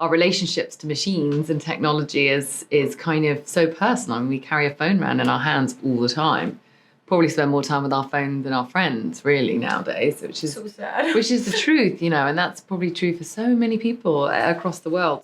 our relationships to machines and technology is kind of so personal. I mean, we carry a phone around in our hands all the time. Probably spend more time with our phone than our friends, really, nowadays, which is so sad. Which is the truth, and that's probably true for so many people across the world.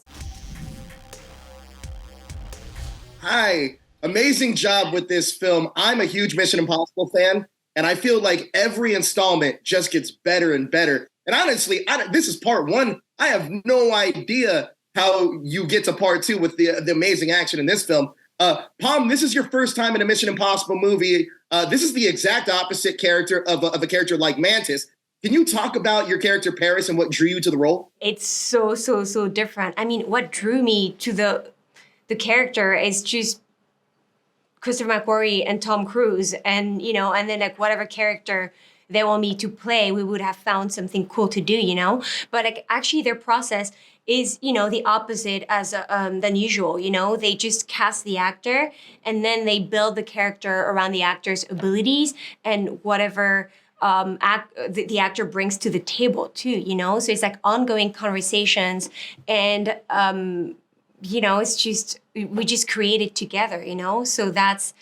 Hi, amazing job with this film. I'm a huge Mission Impossible fan, and I feel like every installment just gets better and better. And honestly, this is part one. I have no idea how you get to part two with the amazing action in this film. Pom, this is your first time in a Mission Impossible movie. This is the exact opposite character of a character like Mantis. Can you talk about your character Paris and what drew you to the role? It's so different. I mean, what drew me to the character is just Christopher McQuarrie and Tom Cruise, and and then like whatever character they want me to play, we would have found something cool to do, But like actually, their process is the opposite as than usual. They just cast the actor and then they build the character around the actor's abilities and whatever the actor brings to the table too. So it's like ongoing conversations and. It's just we just create it together, So that's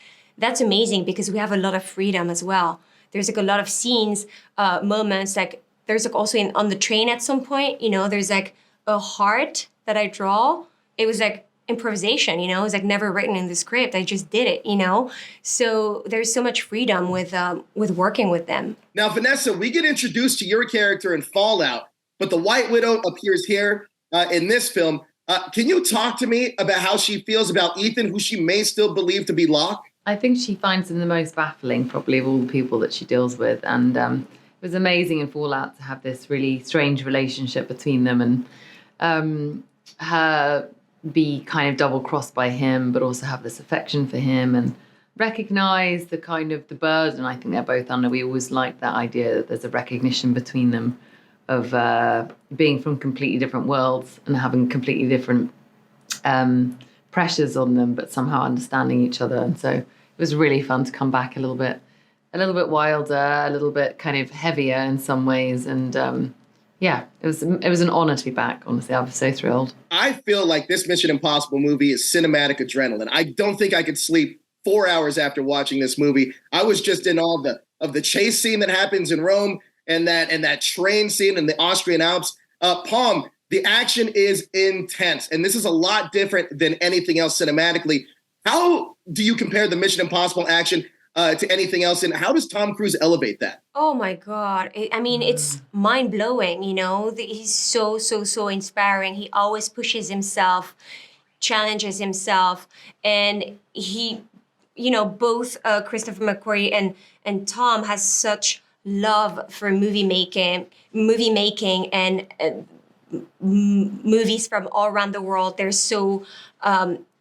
amazing because we have a lot of freedom as well. There's like a lot of scenes, moments. Like there's like also on the train at some point, there's like a heart that I draw. It was like improvisation, it was like never written in the script. I just did it, So there's so much freedom with working with them. Now, Vanessa, we get introduced to your character in Fallout, but the White Widow appears here in this film. Can you talk to me about how she feels about Ethan, who she may still believe to be Locke? I think she finds him the most baffling, probably, of all the people that she deals with. And it was amazing in Fallout to have this really strange relationship between them and her be kind of double-crossed by him, but also have this affection for him and recognize the kind of the burden I think they're both under. We always like that idea that there's a recognition between them of being from completely different worlds and having completely different pressures on them, but somehow understanding each other. And so it was really fun to come back a little bit wilder, a little bit kind of heavier in some ways. And it was an honor to be back. Honestly, I was so thrilled. I feel like this Mission Impossible movie is cinematic adrenaline. I don't think I could sleep 4 hours after watching this movie. I was just in awe of the chase scene that happens in Rome. And that train scene in the Austrian Alps. Pom, the action is intense. And this is a lot different than anything else cinematically. How do you compare the Mission Impossible action to anything else? And how does Tom Cruise elevate that? Oh, my God. It's mind-blowing, He's so inspiring. He always pushes himself, challenges himself. And he, both Christopher McQuarrie and Tom has such love for movie making and movies from all around the world. They're so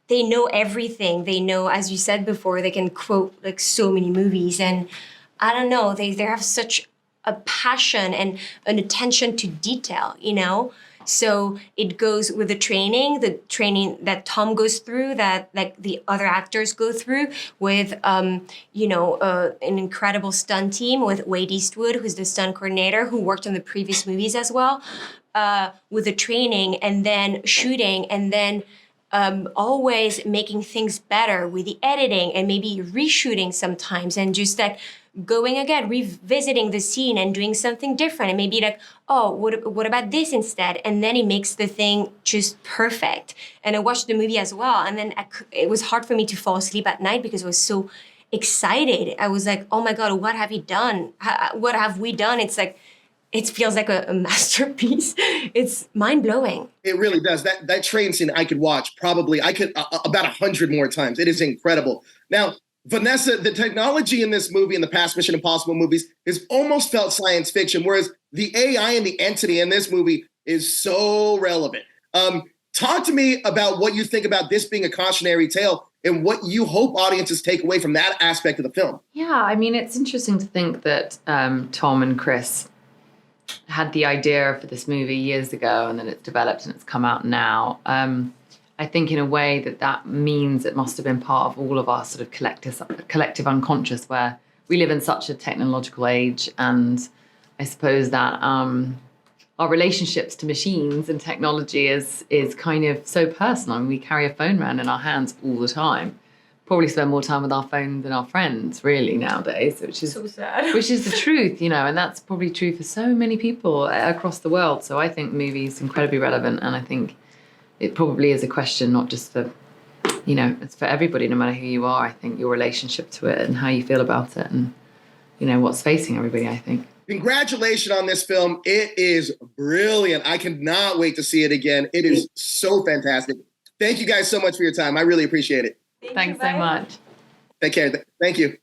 they know everything. They know, as you said before, they can quote like so many movies, and I don't know, they have such a passion and an attention to detail, So it goes with the training that Tom goes through, that like the other actors go through with, an incredible stunt team with Wade Eastwood, who's the stunt coordinator, who worked on the previous movies as well, with the training and then shooting and then always making things better with the editing and maybe reshooting sometimes and just like going again, revisiting the scene and doing something different and maybe like, oh, what about this instead? And then it makes the thing just perfect. And I watched the movie as well. And then it was hard for me to fall asleep at night because I was so excited. I was like, oh my God, what have you done? What have we done? It's like, it feels like a masterpiece. It's mind-blowing. It really does. That train scene I could watch about 100 more times. It is incredible. Now, Vanessa, the technology in this movie and the past Mission Impossible movies has almost felt science fiction, whereas the AI and the entity in this movie is so relevant. Talk to me about what you think about this being a cautionary tale and what you hope audiences take away from that aspect of the film. Yeah, it's interesting to think that Tom and Chris had the idea for this movie years ago and then it's developed and it's come out now. I think in a way that means it must have been part of all of our sort of collective unconscious, where we live in such a technological age. And I suppose that our relationships to machines and technology is kind of so personal. I mean, we carry a phone around in our hands all the time. Probably spend more time with our phone than our friends, really, nowadays, which is So sad. Which is the truth, and that's probably true for so many people across the world. So I think movies incredibly relevant, and I think it probably is a question not just for, it's for everybody, no matter who you are. I think your relationship to it and how you feel about it, and what's facing everybody, I think. Congratulations on this film. It is brilliant. I cannot wait to see it again. It is so fantastic. Thank you guys so much for your time. I really appreciate it. Thanks so much. Take care. Thank you.